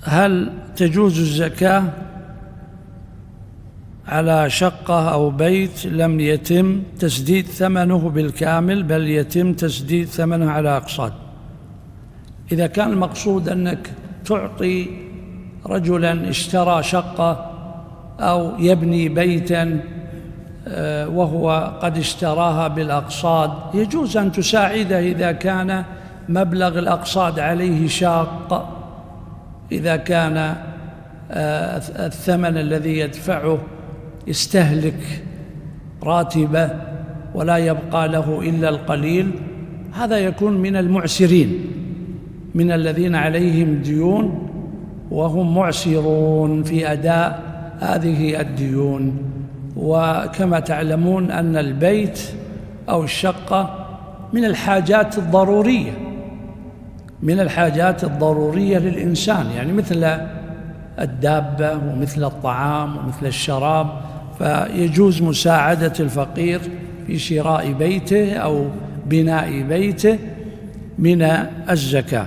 هل تجوز الزكاة على شقة أو بيت لم يتم تسديد ثمنه بالكامل بل يتم تسديد ثمنه على أقساط؟ إذا كان المقصود أنك تعطي رجلا اشترى شقة أو يبني بيتا وهو قد اشتراها بالأقساط، يجوز أن تساعده إذا كان مبلغ الأقساط عليه شاق، إذا كان الثمن الذي يدفعه يستهلك راتبه ولا يبقى له إلا القليل، هذا يكون من المعسرين، من الذين عليهم ديون وهم معسرون في أداء هذه الديون. وكما تعلمون أن البيت أو الشقة من الحاجات الضرورية، من الحاجات الضرورية للإنسان، يعني مثل الدابة ومثل الطعام ومثل الشراب، فيجوز مساعدة الفقير في شراء بيته أو بناء بيته من الزكاة.